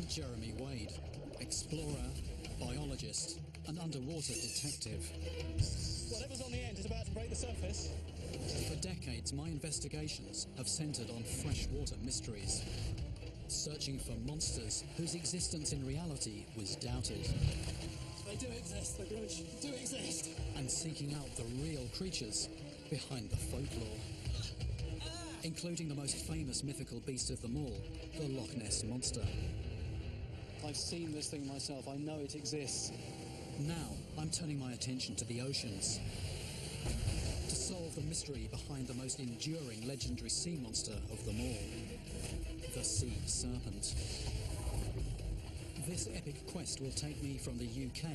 Jeremy Wade, explorer, biologist, and underwater detective. Whatever's on the end is about to break the surface. For decades, my investigations have centred on freshwater mysteries, searching for monsters whose existence in reality was doubted. They do exist, the Grudge do exist. And seeking out the real creatures behind the folklore, including the most famous mythical beast of them all, the Loch Ness Monster. I've seen this thing myself, I know it exists. Now, I'm turning my attention to the oceans, to solve the mystery behind the most enduring legendary sea monster of them all, the sea serpent. This epic quest will take me from the UK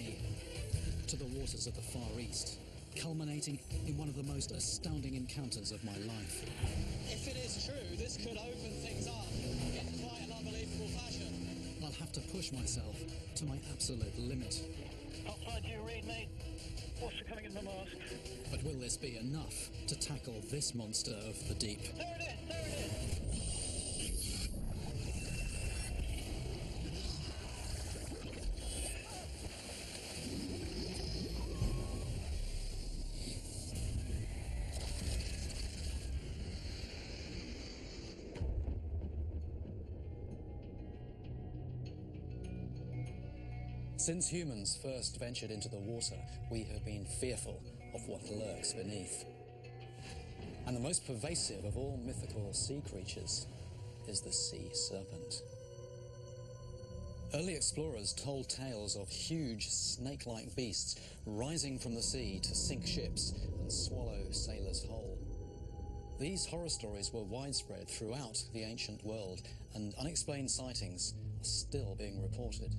to the waters of the Far East, culminating in one of the most astounding encounters of my life. If it is true, this could open things up in quite an unbelievable fashion. I'll have to push myself to my absolute limit. Outside, do you read me? What's coming in my mask? But will this be enough to tackle this monster of the deep? There it is! There it is! Since humans first ventured into the water, we have been fearful of what lurks beneath. And the most pervasive of all mythical sea creatures is the sea serpent. Early explorers told tales of huge snake-like beasts rising from the sea to sink ships and swallow sailors whole. These horror stories were widespread throughout the ancient world, and unexplained sightings are still being reported.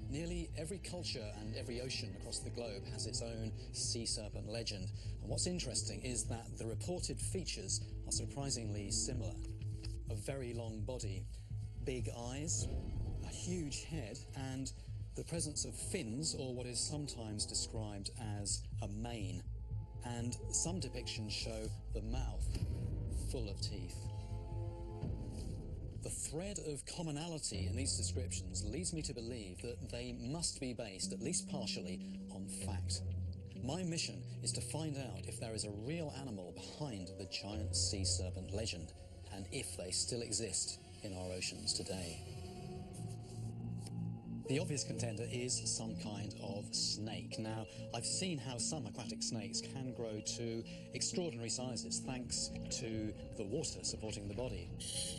Nearly every culture and every ocean across the globe has its own sea serpent legend. And what's interesting is that the reported features are surprisingly similar. A very long body, big eyes, a huge head, and the presence of fins, or what is sometimes described as a mane. And some depictions show the mouth full of teeth. The thread of commonality in these descriptions leads me to believe that they must be based, at least partially, on fact. My mission is to find out if there is a real animal behind the giant sea serpent legend, and if they still exist in our oceans today. The obvious contender is some kind of snake. Now, I've seen how some aquatic snakes can grow to extraordinary sizes thanks to the water supporting the body.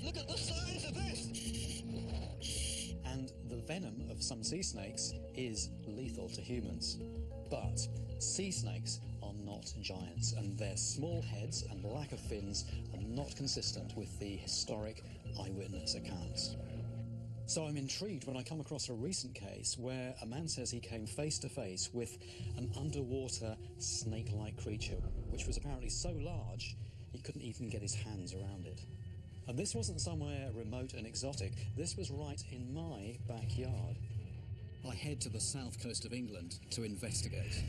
Look at the size of this! And the venom of some sea snakes is lethal to humans. But sea snakes are not giants, and their small heads and lack of fins are not consistent with the historic eyewitness accounts. So I'm intrigued when I come across a recent case where a man says he came face to face with an underwater snake-like creature, which was apparently so large he couldn't even get his hands around it. And this wasn't somewhere remote and exotic, this was right in my backyard. I head to the south coast of England to investigate.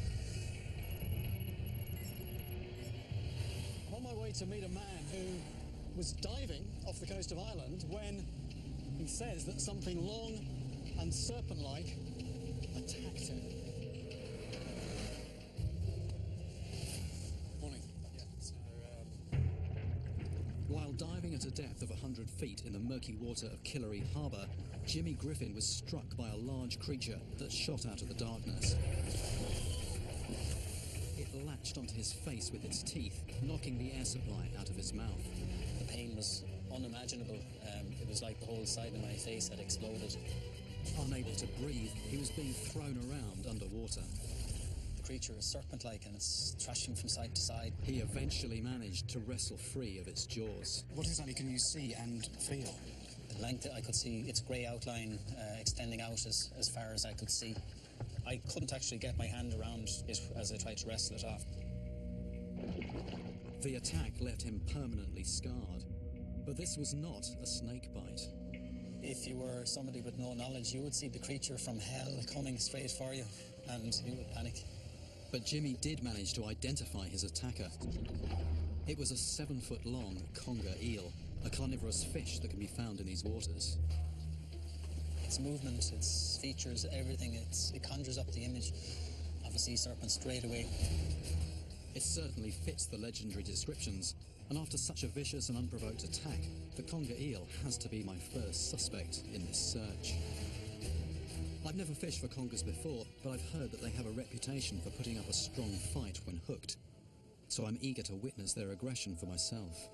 I'm on my way to meet a man who was diving off the coast of Ireland when he says that something long and serpent-like attacked him. Morning. While diving at a depth of 100 feet in the murky water of Killary Harbour, Jimmy Griffin was struck by a large creature that shot out of the darkness. It latched onto his face with its teeth, knocking the air supply out of his mouth. The pain was unimaginable. It was like the whole side of my face had exploded. Unable to breathe, he was being thrown around underwater. The creature is serpent-like and it's thrashing from side to side. He eventually managed to wrestle free of its jaws. What exactly can you see and feel? The length, I could see its grey outline extending out as far as I could see. I couldn't actually get my hand around it as I tried to wrestle it off. The attack left him permanently scarred. But this was not a snake bite. If you were somebody with no knowledge, you would see the creature from hell coming straight for you, and you would panic. But Jimmy did manage to identify his attacker. It was a 7-foot-long conger eel, a carnivorous fish that can be found in these waters. Its movement, its features, everything, it conjures up the image of a sea serpent straight away. It certainly fits the legendary descriptions, and after such a vicious and unprovoked attack, the conger eel has to be my first suspect in this search. I've never fished for congers before, but I've heard that they have a reputation for putting up a strong fight when hooked, so I'm eager to witness their aggression for myself.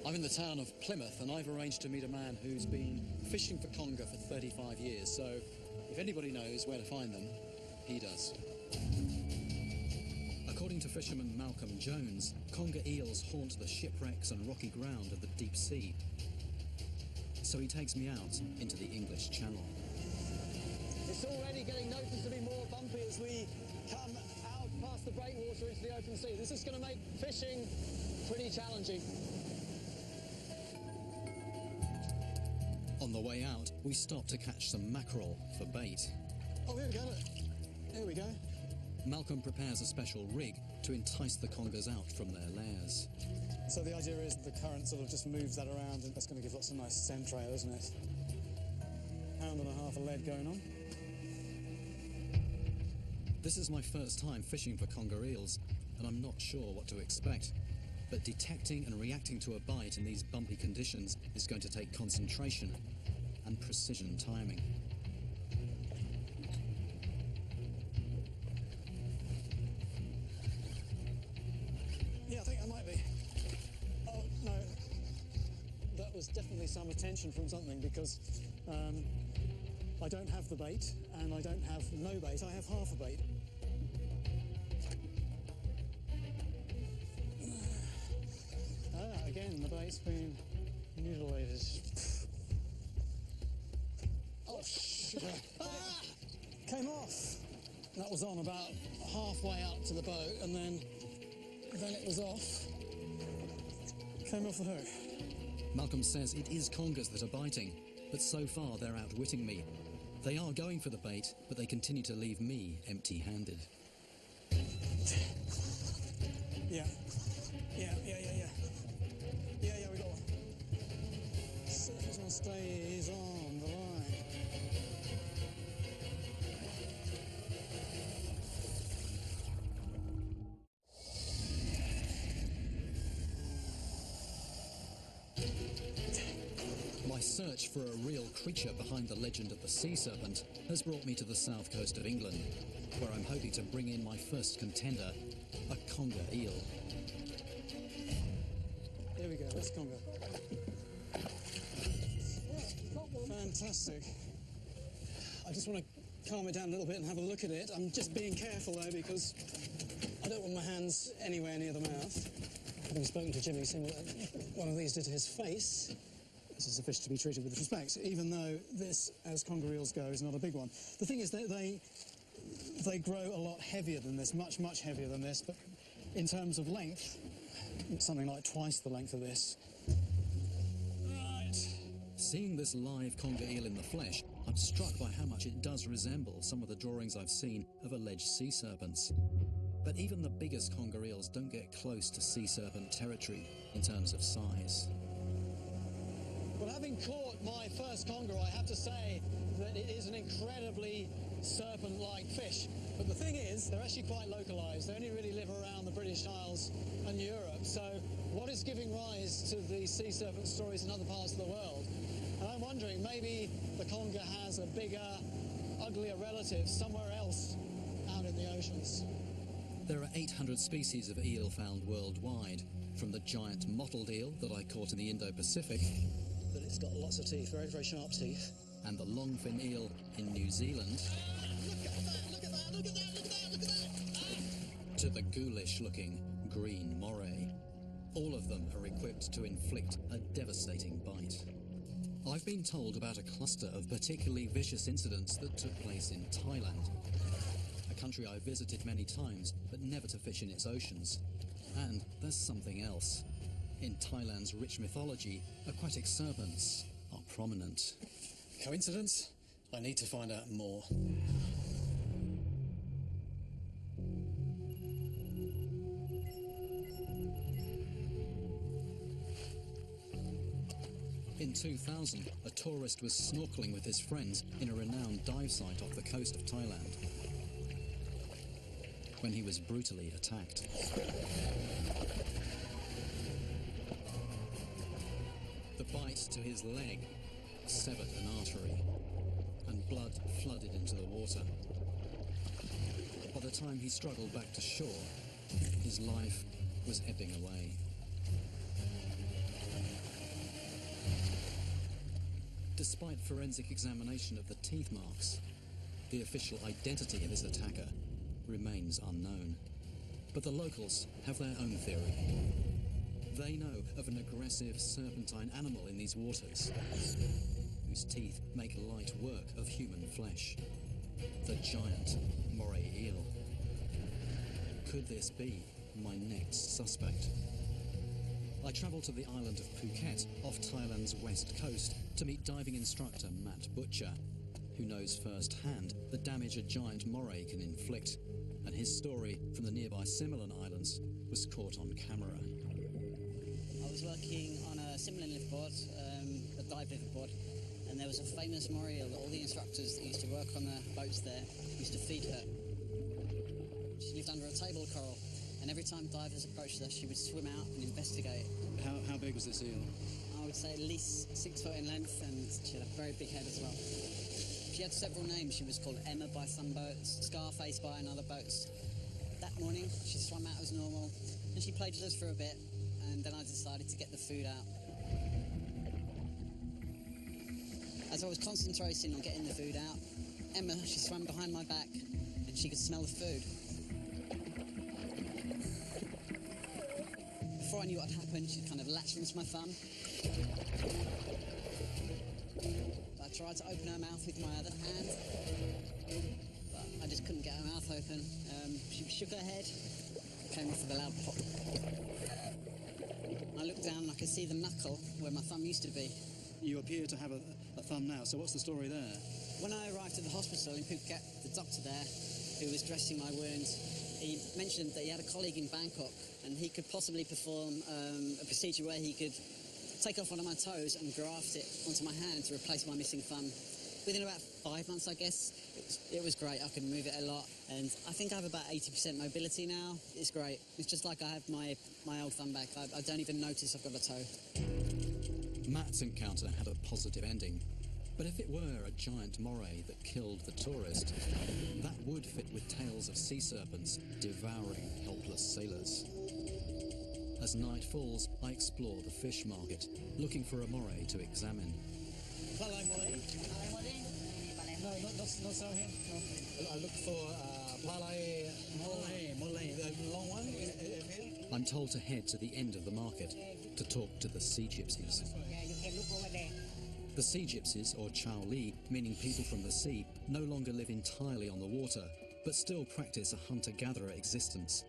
I'm in the town of Plymouth, and I've arranged to meet a man who's been fishing for conger for 35 years, so if anybody knows where to find them, he does. According to fisherman Malcolm Jones, conger eels haunt the shipwrecks and rocky ground of the deep sea. So he takes me out into the English Channel. It's already getting noticeably more bumpy as we come out past the breakwater into the open sea. This is going to make fishing pretty challenging. On the way out, we stop to catch some mackerel for bait. Oh, here we go, look. Here we go. Malcolm prepares a special rig to entice the congers out from their lairs. So the idea is the current sort of just moves that around, and that's going to give lots of nice scent trail, isn't it? Pound and a half of lead going on. This is my first time fishing for conger eels, and I'm not sure what to expect. But detecting and reacting to a bite in these bumpy conditions is going to take concentration and precision timing. Yeah, I think I might be. Oh, no. That was definitely some attention from something, because I don't have the bait, and I don't have no bait. I have half a bait. Again, the bait's been mutilated. Oh, shit. Came off. That was on about halfway out to the boat, and then it was off. Came off the hook. Malcolm says it is congers that are biting, but so far they're outwitting me. They are going for the bait, but they continue to leave me empty-handed. Yeah, we got one. Surface one stays on the line. My search for a real creature behind the legend of the sea serpent has brought me to the south coast of England, where I'm hoping to bring in my first contender, a conger eel. Here we go, that's conger. Fantastic. I just want to calm it down a little bit and have a look at it. I'm just being careful though, because I don't want my hands anywhere near the mouth. Having spoken to Jimmy, seeing what one of these did to his face, this is a fish to be treated with respect, even though this, as conger eels go, is not a big one. The thing is that they grow a lot heavier than this, much, much heavier than this, but in terms of length, it's something like twice the length of this. Right. Seeing this live conger eel in the flesh, I'm struck by how much it does resemble some of the drawings I've seen of alleged sea serpents. But even the biggest conger eels don't get close to sea serpent territory in terms of size. Well, having caught my first conger, I have to say that it is an incredibly serpent-like fish. But the thing is, they're actually quite localised. They only really live around the British Isles and Europe. So what is giving rise to the sea serpent stories in other parts of the world? And I'm wondering, maybe the conger has a bigger, uglier relative somewhere else out in the oceans. There are 800 species of eel found worldwide, from the giant mottled eel that I caught in the Indo-Pacific, But it's got lots of teeth, very, very sharp teeth. and the longfin eel in New Zealand, to the ghoulish-looking green moray. All of them are equipped to inflict a devastating bite. I've been told about a cluster of particularly vicious incidents that took place in Thailand, a country I've visited many times, but never to fish in its oceans. And there's something else. In Thailand's rich mythology, aquatic serpents are prominent. Coincidence? I need to find out more. In 2000, a tourist was snorkeling with his friends in a renowned dive site off the coast of Thailand when he was brutally attacked. The bite to his leg severed an artery, and blood flooded into the water. By the time he struggled back to shore, his life was ebbing away. Despite forensic examination of the teeth marks, the official identity of his attacker remains unknown. But the locals have their own theory. They know of an aggressive serpentine animal in these waters, whose teeth make light work of human flesh. The giant moray eel. Could this be my next suspect? I travelled to the island of Phuket, off Thailand's west coast, to meet diving instructor Matt Butcher, who knows firsthand the damage a giant moray can inflict, and his story from the nearby Similan Islands was caught on camera. I was working on a Similan liftboard, a dive liftboard, and there was a famous moray eel that all the instructors that used to work on the boats there used to feed her. She lived under a table coral, and every time divers approached her, she would swim out and investigate. How big was this eel? I would say at least 6 foot in length, and she had a very big head as well. She had several names. She was called Emma by some boats, Scarface by another boats. That morning, she swam out as normal, and she played with us for a bit, and then I decided to get the food out. As I was concentrating on getting the food out, Emma, she swam behind my back, and she could smell the food. Before I knew what had happened, she kind of latched onto my thumb. I tried to open her mouth with my other hand, but I just couldn't get her mouth open. She shook her head, came off with a loud pop. I looked down and I could see the knuckle where my thumb used to be. You appear to have a thumb now, so what's the story there? When I arrived at the hospital in Phuket, the doctor there, who was dressing my wounds, he mentioned that he had a colleague in Bangkok and he could possibly perform a procedure where he could take off one of my toes and graft it onto my hand to replace my missing thumb. Within about 5 months, I guess, it was great. I could move it a lot, and I think I have about 80% mobility now. It's great. It's just like I have my old thumb back. I don't even notice I've got a toe. Matt's encounter had a positive ending, but if it were a giant moray that killed the tourist, that would fit with tales of sea serpents devouring helpless sailors. As night falls, I explore the fish market, looking for a moray to examine. Palai moray? No, not so here. No. I look for palai moray, the long one. I'm told to head to the end of the market to talk to the sea gypsies. Yeah, you can look over there. The sea gypsies, or Chao Li, meaning people from the sea, no longer live entirely on the water, but still practice a hunter-gatherer existence.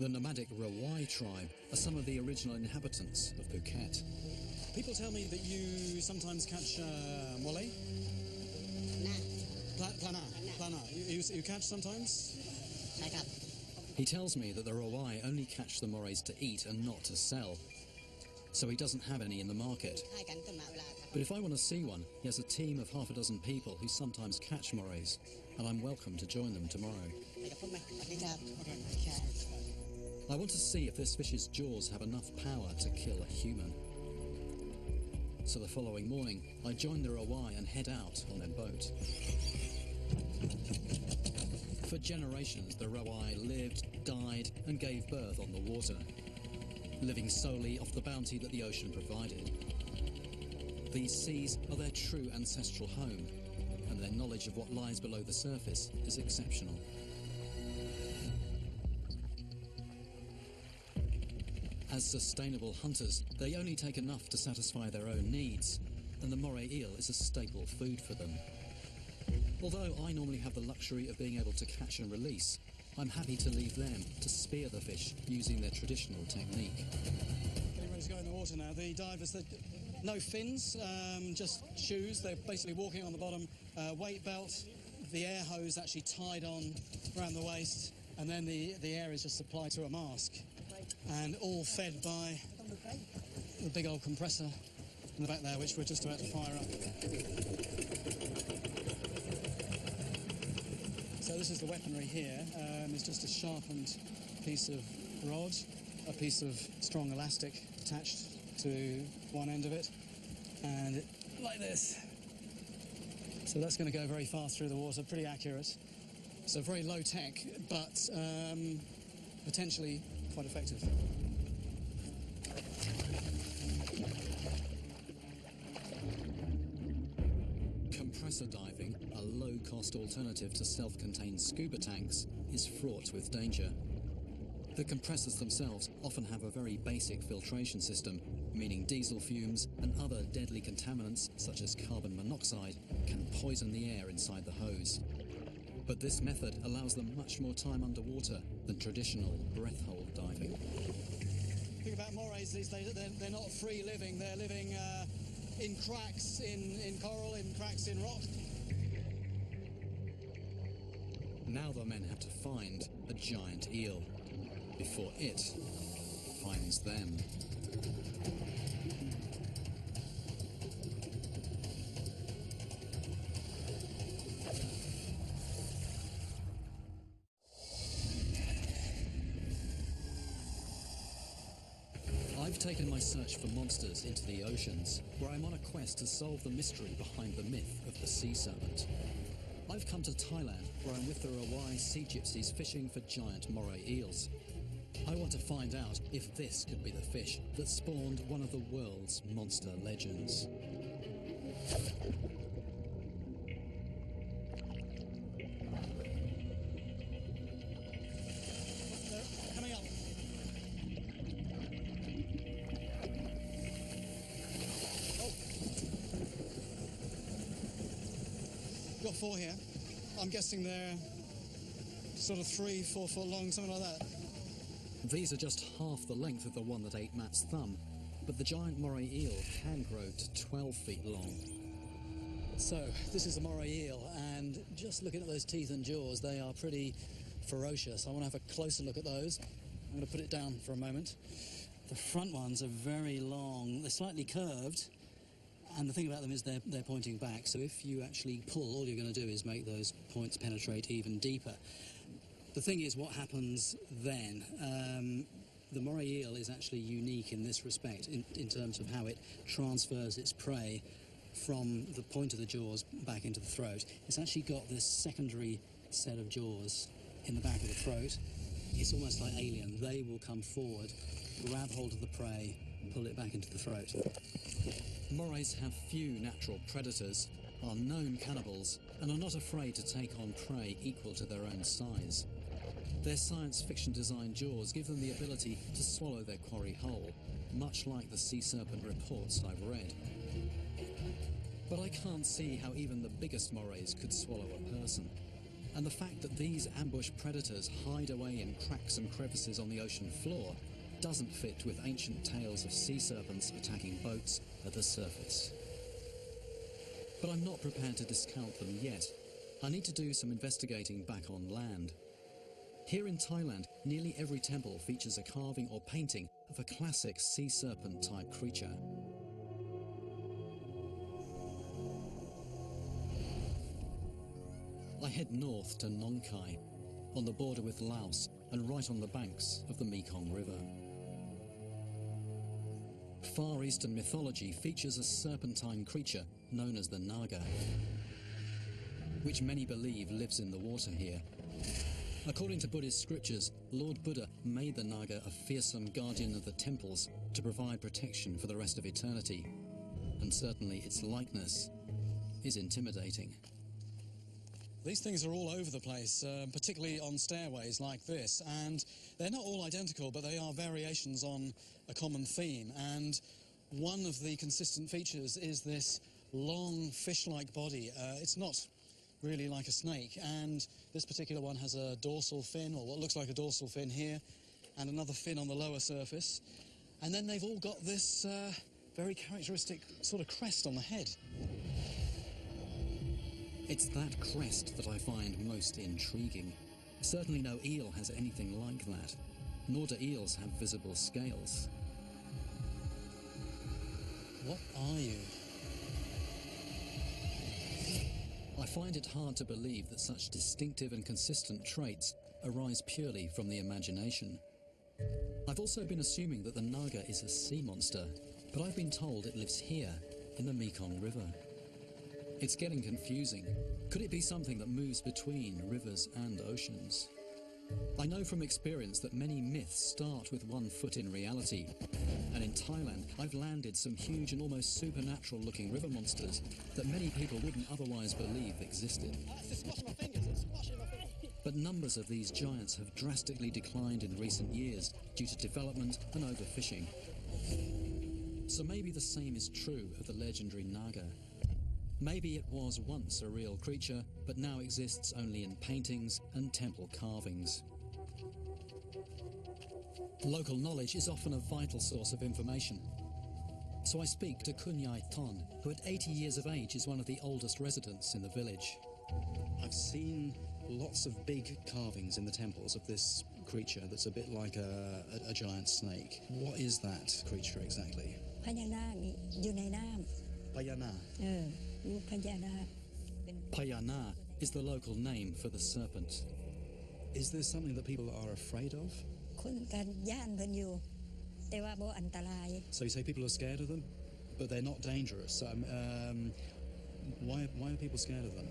The nomadic Rawai tribe are some of the original inhabitants of Phuket. People tell me that you sometimes catch moray. Plana. You catch sometimes? He tells me that the Rawai only catch the morays to eat and not to sell, so he doesn't have any in the market. But if I want to see one, he has a team of half a dozen people who sometimes catch morays, and I'm welcome to join them tomorrow. I want to see if this fish's jaws have enough power to kill a human. So the following morning, I join the Rawai and head out on their boat. For generations, the Rawai lived, died, and gave birth on the water, living solely off the bounty that the ocean provided. These seas are their true ancestral home, and their knowledge of what lies below the surface is exceptional. As sustainable hunters, they only take enough to satisfy their own needs, and the moray eel is a staple food for them. Although I normally have the luxury of being able to catch and release, I'm happy to leave them to spear the fish using their traditional technique. Getting ready to go in the water now. The divers, no fins, just shoes. They're basically walking on the bottom, weight belt, the air hose actually tied on around the waist, and then the air is just supplied to a mask. And all fed by the big old compressor in the back there, which we're just about to fire up. So this is the weaponry here. It's just a sharpened piece of rod, a piece of strong elastic attached to one end of it, and like this. So that's going to go very fast through the water, pretty accurate. So very low tech, but potentially quite effective. Compressor diving, a low-cost alternative to self-contained scuba tanks, is fraught with danger. The compressors themselves often have a very basic filtration system, meaning diesel fumes and other deadly contaminants, such as carbon monoxide, can poison the air inside the hose. But this method allows them much more time underwater than traditional breath hold diving. The thing about morays these days, they're not free living, they're living in cracks in coral, in cracks in rock. Now the men have to find a giant eel before it finds them. I've taken my search for monsters into the oceans, where I'm on a quest to solve the mystery behind the myth of the sea serpent. I've come to Thailand, where I'm with the Rawai sea gypsies fishing for giant moray eels. I want to find out if this could be the fish that spawned one of the world's monster legends. Coming up. Oh. Got 4 here. I'm guessing they're sort of 3-4 foot long, something like that. These are just half the length of the one that ate Matt's thumb, but the giant moray eel can grow to 12 feet long. So, this is the moray eel, and just looking at those teeth and jaws, they are pretty ferocious. I want to have a closer look at those. I'm going to put it down for a moment. The front ones are very long. They're slightly curved, and the thing about them is they're pointing back. So if you actually pull, all you're going to do is make those points penetrate even deeper. The thing is, what happens then? The moray eel is actually unique in this respect, in terms of how it transfers its prey from the point of the jaws back into the throat. It's actually got this secondary set of jaws in the back of the throat. It's almost like alien. They will come forward, grab hold of the prey, pull it back into the throat. Morays have few natural predators, are known cannibals, and are not afraid to take on prey equal to their own size. Their science fiction designed jaws give them the ability to swallow their quarry whole, much like the sea serpent reports I've read. But I can't see how even the biggest morays could swallow a person. And the fact that these ambush predators hide away in cracks and crevices on the ocean floor doesn't fit with ancient tales of sea serpents attacking boats at the surface. But I'm not prepared to discount them yet. I need to do some investigating back on land. Here in Thailand, nearly every temple features a carving or painting of a classic sea serpent type creature. I head north to Nong Khai, on the border with Laos and right on the banks of the Mekong River. Far Eastern mythology features a serpentine creature known as the Naga, which many believe lives in the water here. According to Buddhist scriptures, Lord Buddha made the Naga a fearsome guardian of the temples to provide protection for the rest of eternity, and certainly its likeness is intimidating. These things are all over the place, particularly on stairways like this, and they're not all identical, but they are variations on a common theme. And one of the consistent features is this long fish-like body. It's not really like a snake, and this particular one has a dorsal fin, or what looks like a dorsal fin here, and another fin on the lower surface. And then they've all got this very characteristic sort of crest on the head. It's that crest that I find most intriguing. Certainly no eel has anything like that, nor do eels have visible scales. What are you? I find it hard to believe that such distinctive and consistent traits arise purely from the imagination. I've also been assuming that the Naga is a sea monster, but I've been told it lives here, in the Mekong River. It's getting confusing. Could it be something that moves between rivers and oceans? I know from experience that many myths start with one foot in reality, and in Thailand I've landed some huge and almost supernatural-looking river monsters that many people wouldn't otherwise believe existed. It's squashing my fingers, it's squashing my fingers. But numbers of these giants have drastically declined in recent years due to development and overfishing. So maybe the same is true of the legendary Naga. Maybe it was once a real creature, but now exists only in paintings and temple carvings. Local knowledge is often a vital source of information. So I speak to Kunyai Ton, who at 80 years of age is one of the oldest residents in the village. I've seen lots of big carvings in the temples of this creature that's a bit like a giant snake. What is that creature exactly? พญานาคอยู่ในน้ำ Payana. รูปพญานาค Payana is the local name for the serpent. Is this something that people are afraid of? คนกันย่านเพิ่นอยู่แต่ว่าบ่อันตราย So you say people are scared of them, but they're not dangerous. Why are people scared of them?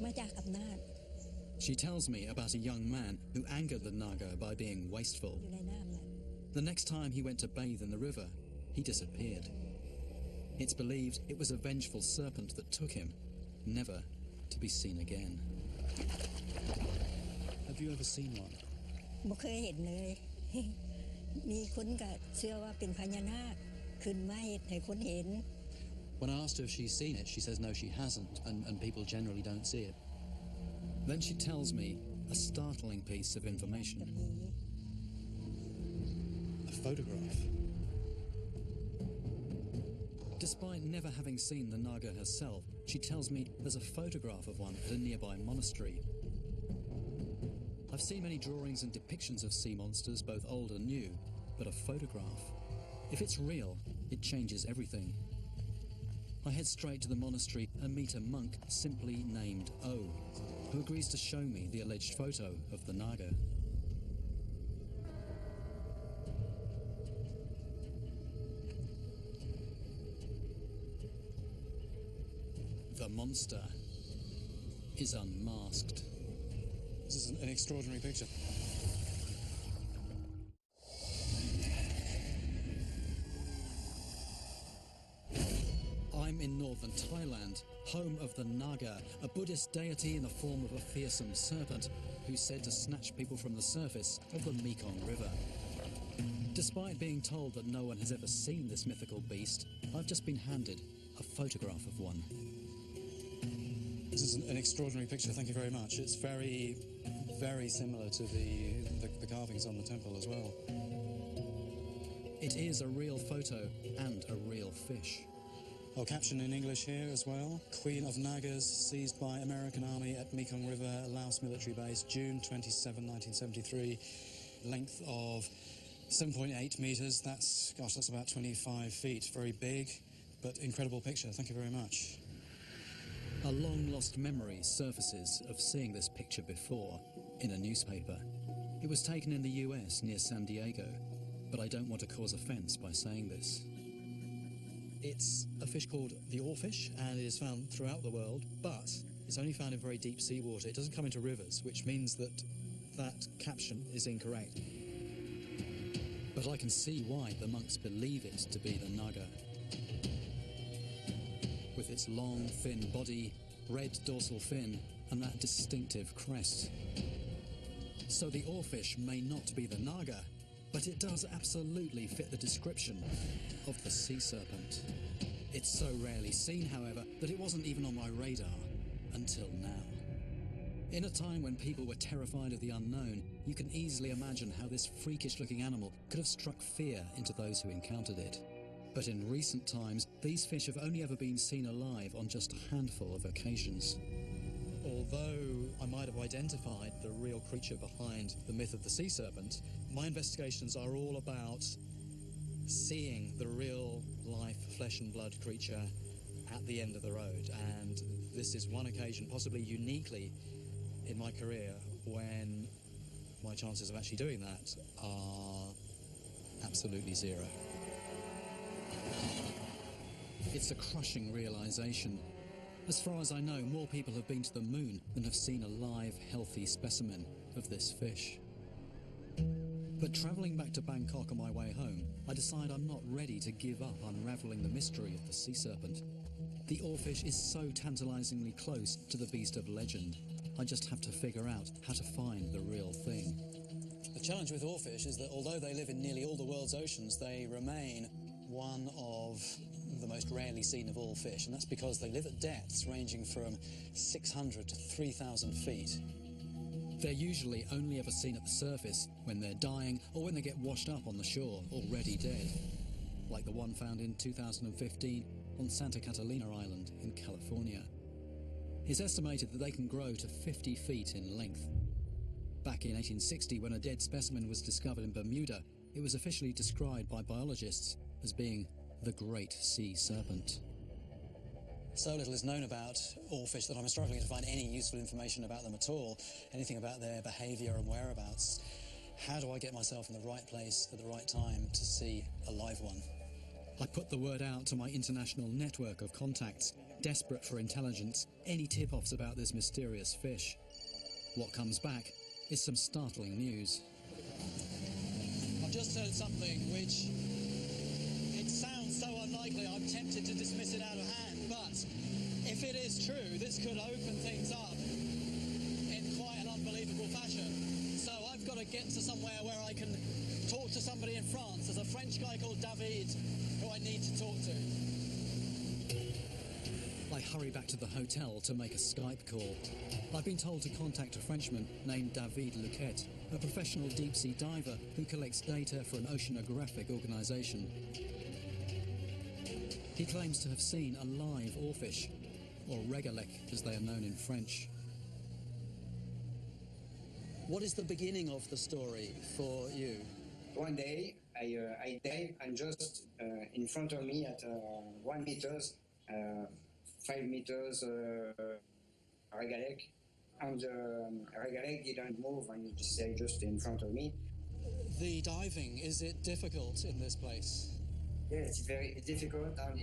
มาจากอำนาจ She tells me about a young man who angered the Naga by being wasteful. อยู่ในน้ำน่ะ The next time he went to bathe in the river, he disappeared. It's believed it was a vengeful serpent that took him, never to be seen again. Have you ever seen one? บ่เคยเห็นเลย มีคนก็เชื่อว่าเป็นพญานาคขึ้นมาเฮ็ดให้คนเห็น When I asked her if she's seen it, she says no, she hasn't, and people generally don't see it. Then she tells me a startling piece of information. A photograph. Despite never having seen the Naga herself, she tells me there's a photograph of one at a nearby monastery. I've seen many drawings and depictions of sea monsters, both old and new, but a photograph. If it's real, it changes everything. I head straight to the monastery and meet a monk simply named O, who agrees to show me the alleged photo of the Naga. The monster is unmasked. This is an extraordinary picture. I'm in northern Thailand, home of the Naga, a Buddhist deity in the form of a fearsome serpent who's said to snatch people from the surface of the Mekong River. Despite being told that no one has ever seen this mythical beast, I've just been handed a photograph of one. This is an extraordinary picture, thank you very much. It's very, very similar to the carvings on the temple as well. It is a real photo and a real fish. I'll caption in English here as well. Queen of Nagas seized by American Army at Mekong River, Laos military base, June 27, 1973. Length of 7.8 metres. That's about 25 feet. Very big, but incredible picture. Thank you very much. A long-lost memory surfaces of seeing this picture before in a newspaper. It was taken in the US near San Diego, but I don't want to cause offence by saying this. It's a fish called the oarfish, and it is found throughout the world, but it's only found in very deep seawater. It doesn't come into rivers, which means that that caption is incorrect. But I can see why the monks believe it to be the Naga. With its long, thin body, red dorsal fin, and that distinctive crest. So the oarfish may not be the Naga, but it does absolutely fit the description of the sea serpent. It's so rarely seen, however, that it wasn't even on my radar until now. In a time when people were terrified of the unknown, you can easily imagine how this freakish-looking animal could have struck fear into those who encountered it. But in recent times, these fish have only ever been seen alive on just a handful of occasions. Although I might have identified the real creature behind the myth of the sea serpent, my investigations are all about seeing the real life, flesh and blood creature at the end of the road. And this is one occasion, possibly uniquely in my career, when my chances of actually doing that are absolutely zero. It's a crushing realization. As far as I know, more people have been to the moon than have seen a live, healthy specimen of this fish. But travelling back to Bangkok on my way home, I decide I'm not ready to give up unravelling the mystery of the sea serpent. The oarfish is so tantalisingly close to the beast of legend. I just have to figure out how to find the real thing. The challenge with oarfish is that although they live in nearly all the world's oceans, they remain one of the most rarely seen of all fish, and that's because they live at depths ranging from 600 to 3,000 feet. They're usually only ever seen at the surface when they're dying or when they get washed up on the shore, already dead, like the one found in 2015 on Santa Catalina Island in California. It's estimated that they can grow to 50 feet in length. Back in 1860, when a dead specimen was discovered in Bermuda, it was officially described by biologists as being the Great Sea Serpent. So little is known about oarfish that I'm struggling to find any useful information about them at all, anything about their behaviour and whereabouts. How do I get myself in the right place at the right time to see a live one? I put the word out to my international network of contacts, desperate for intelligence, any tip-offs about this mysterious fish. What comes back is some startling news. I've just heard something which, it sounds so unlikely I'm tempted to dismiss it out of hand, but if it is true, this could open things up in quite an unbelievable fashion. So I've got to get to somewhere where I can talk to somebody in France. There's a French guy called David who I need to talk to. I hurry back to the hotel to make a Skype call. I've been told to contact a Frenchman named David Luquet, a professional deep-sea diver who collects data for an oceanographic organisation. He claims to have seen a live oarfish, or regalec as they are known in French. What is the beginning of the story for you? One day, I dive, and just in front of me at 1 meters, 5 meters regalec, and the regalec didn't move, and it stayed just in front of me. The diving, is it difficult in this place? Yeah, it's very difficult, and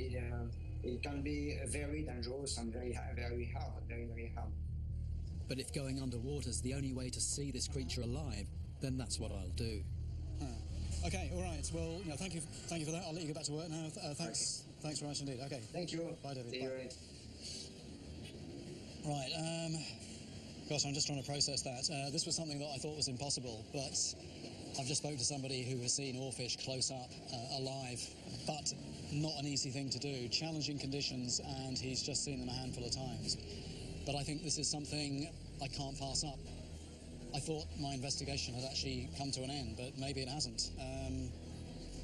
it can be very dangerous and very hard, very hard. But if going underwater is the only way to see this creature alive, then that's what I'll do. Okay, all right. Well, thank you for that. I'll let you get back to work now. Thanks very much indeed. Okay. Thank you. Bye, David. See Bye. you. Right. Gosh, I'm just trying to process that. This was something that I thought was impossible, but I've just spoke to somebody who has seen oarfish close up, alive, but not an easy thing to do. Challenging conditions, and he's just seen them a handful of times. But I think this is something I can't pass up. I thought my investigation had actually come to an end, but maybe it hasn't.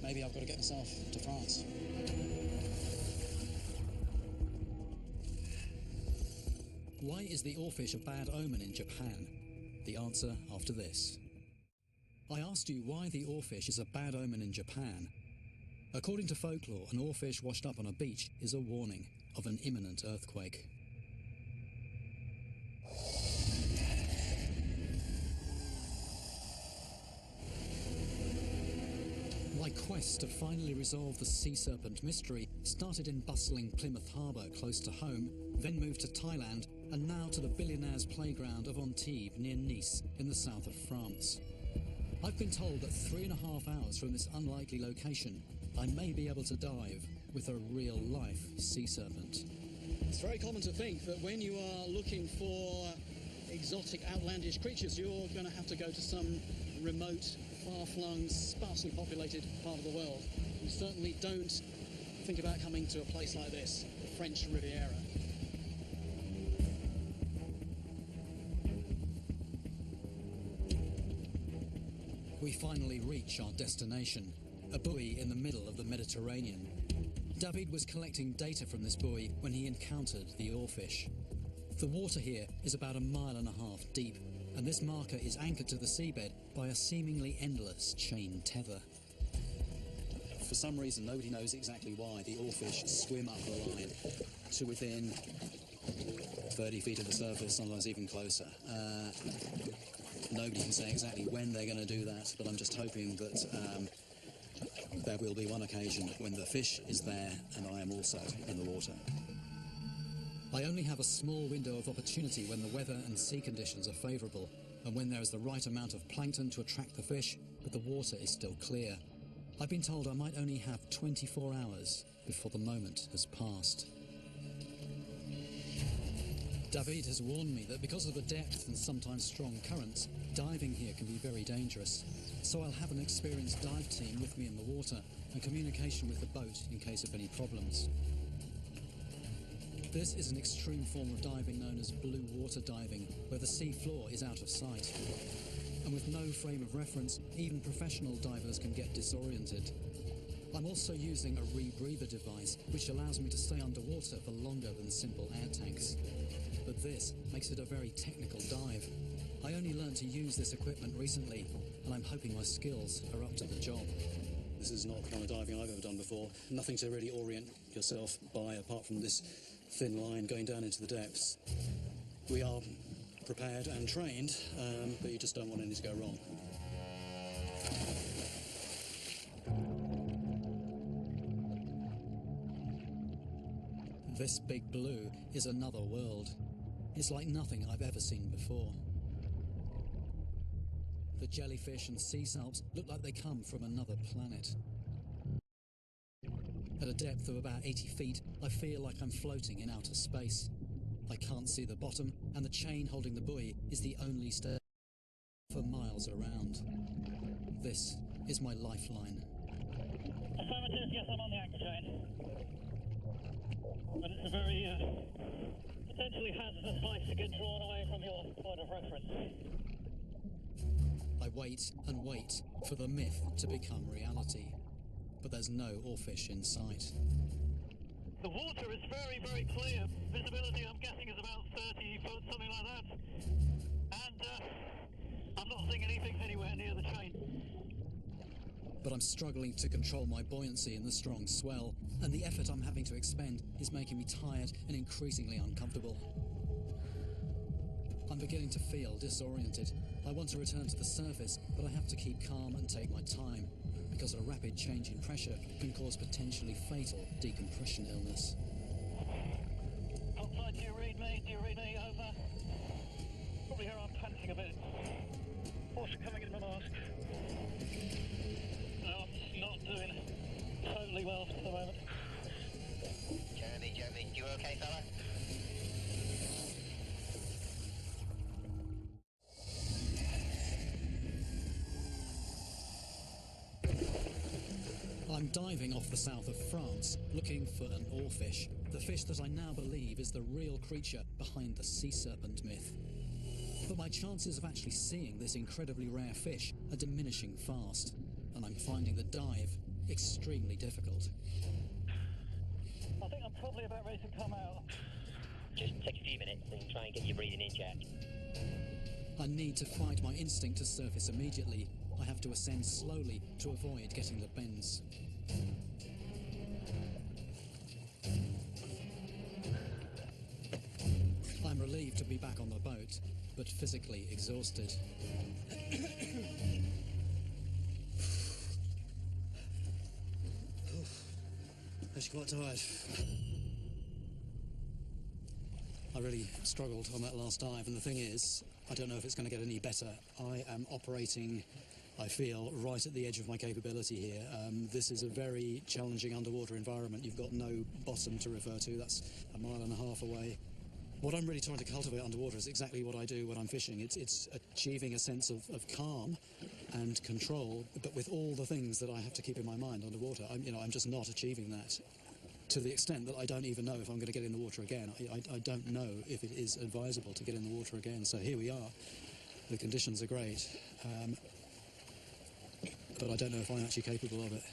Maybe I've got to get myself to France. Why is the oarfish a bad omen in Japan? The answer after this. I asked you why the oarfish is a bad omen in Japan. According to folklore, an oarfish washed up on a beach is a warning of an imminent earthquake. My quest to finally resolve the sea serpent mystery started in bustling Plymouth Harbour close to home, then moved to Thailand, and now to the billionaire's playground of Antibes near Nice in the south of France. I've been told that 3.5 hours from this unlikely location, I may be able to dive with a real-life sea serpent. It's very common to think that when you are looking for exotic, outlandish creatures, you're going to have to go to some remote, far-flung, sparsely populated part of the world. You certainly don't think about coming to a place like this, the French Riviera. We finally reach our destination, a buoy in the middle of the Mediterranean. David was collecting data from this buoy when he encountered the oarfish. The water here is about 1.5 miles deep, and this marker is anchored to the seabed by a seemingly endless chain tether. For some reason, nobody knows exactly why, the oarfish swim up the line to within 30 feet of the surface, sometimes even closer. Nobody can say exactly when they're going to do that, but I'm just hoping that there will be one occasion when the fish is there and I am also in the water. I only have a small window of opportunity when the weather and sea conditions are favourable and when there is the right amount of plankton to attract the fish, but the water is still clear. I've been told I might only have 24 hours before the moment has passed. David has warned me that because of the depth and sometimes strong currents, diving here can be very dangerous. So I'll have an experienced dive team with me in the water and communication with the boat in case of any problems. This is an extreme form of diving known as blue water diving, where the sea floor is out of sight. And with no frame of reference, even professional divers can get disoriented. I'm also using a rebreather device, which allows me to stay underwater for longer than simple air tanks. But this makes it a very technical dive. I only learned to use this equipment recently, and I'm hoping my skills are up to the job. This is not the kind of diving I've ever done before. Nothing to really orient yourself by apart from this thin line going down into the depths. We are prepared and trained, but you just don't want anything to go wrong. This big blue is another world. It's like nothing I've ever seen before. The jellyfish and sea salps look like they come from another planet. At a depth of about 80 feet, I feel like I'm floating in outer space. I can't see the bottom, and the chain holding the buoy is the only stair for miles around. This is my lifeline. Affirmative, yes, I'm on the anchor chain. But it's a very potentially hazardous place to get drawn away from your point of reference. I wait and wait for the myth to become reality, but there's no oarfish in sight. The water is very, very clear. Visibility, I'm guessing, is about 30 foot, something like that. And I'm not seeing anything anywhere near the chain. But I'm struggling to control my buoyancy in the strong swell, and the effort I'm having to expend is making me tired and increasingly uncomfortable. I'm beginning to feel disoriented. I want to return to the surface, but I have to keep calm and take my time, because a rapid change in pressure can cause potentially fatal decompression illness. Outside, do you read me? Do you read me? Over. Probably here I'm panting a bit. Water coming in my mask. No, I'm not doing totally well for the moment. Jeremy, you okay, fella? I'm diving off the south of France, looking for an oarfish, the fish that I now believe is the real creature behind the sea serpent myth. But my chances of actually seeing this incredibly rare fish are diminishing fast, and I'm finding the dive extremely difficult. I think I'm probably about ready to come out. Just take a few minutes and try and get your breathing in check. I need to fight my instinct to surface immediately. I have to ascend slowly to avoid getting the bends. I'm relieved to be back on the boat, but physically exhausted. Actually quite tired. I really struggled on that last dive, and the thing is, I don't know if it's going to get any better. I am operating, I feel, right at the edge of my capability here. This is a very challenging underwater environment. You've got no bottom to refer to. That's a mile and a half away. What I'm really trying to cultivate underwater is exactly what I do when I'm fishing. It's achieving a sense of calm and control, but with all the things that I have to keep in my mind underwater. I'm just not achieving that, to the extent that I don't even know if I'm going to get in the water again. I don't know if it is advisable to get in the water again. So here we are. The conditions are great, but I don't know if I'm actually capable of it.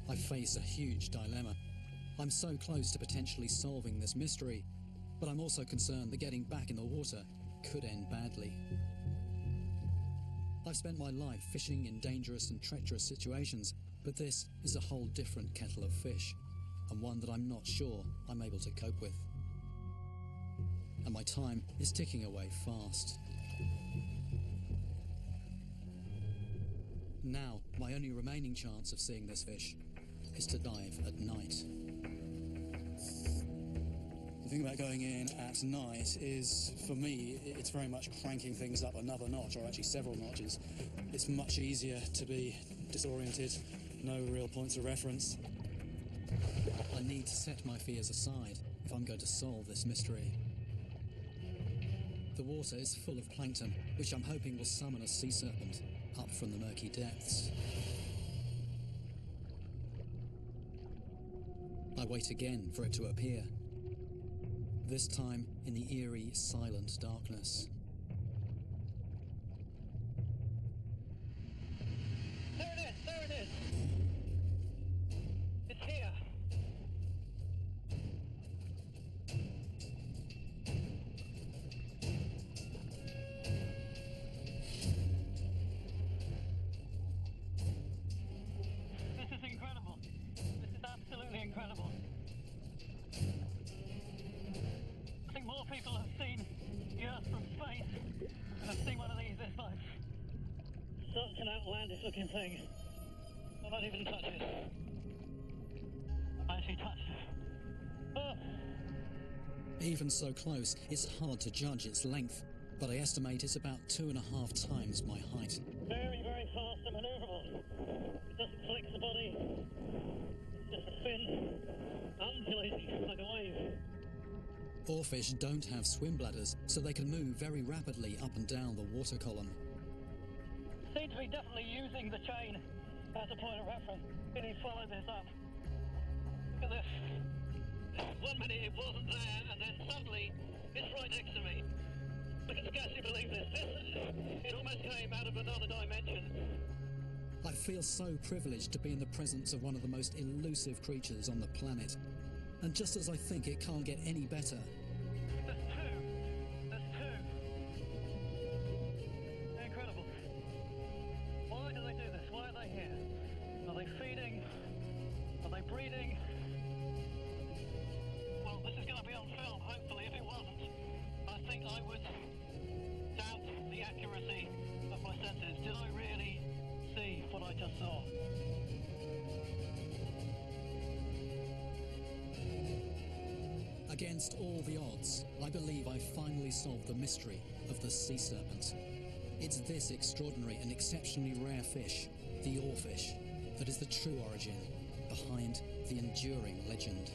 I face a huge dilemma. I'm so close to potentially solving this mystery, but I'm also concerned that getting back in the water could end badly. I've spent my life fishing in dangerous and treacherous situations, but this is a whole different kettle of fish, and one that I'm not sure I'm able to cope with. And my time is ticking away fast. Now, my only remaining chance of seeing this fish is to dive at night. The thing about going in at night is, for me, it's very much cranking things up another notch, or actually several notches. It's much easier to be disoriented, no real points of reference. I need to set my fears aside if I'm going to solve this mystery. The water is full of plankton, which I'm hoping will summon a sea serpent up from the murky depths. I wait again for it to appear, this time in the eerie, silent darkness. There it is! There it is! It's here! This is incredible. This is absolutely incredible. I think more people have seen the Earth from space than have seen one of these this life. Such an outlandish looking thing. I won't even touch it. I actually touched it. Oh. Even so close, it's hard to judge its length, but I estimate it's about 2.5 times my height. Very, very fast and manoeuvrable. It doesn't flex the body. It's just a fin, undulating like a wave. Oarfish don't have swim bladders, so they can move very rapidly up and down the water column. Seem to be definitely using the chain as a point of reference. Can you follow this up? Look at this. 1 minute it wasn't there, and then suddenly it's right next to me. I can scarcely believe this. It almost came out of another dimension. I feel so privileged to be in the presence of one of the most elusive creatures on the planet. And just as I think it can't get any better, There's two. There's two. Incredible. Why do they do this? Why are they here? Are they feeding? Are they breeding? Well, this is going to be on film, hopefully. If it wasn't, I think I would doubt the accuracy of my senses. Did I really see what I just saw? against all the odds, I believe I've finally solved the mystery of the sea serpent. It's this extraordinary and exceptionally rare fish, the oarfish, that is the true origin behind the enduring legend.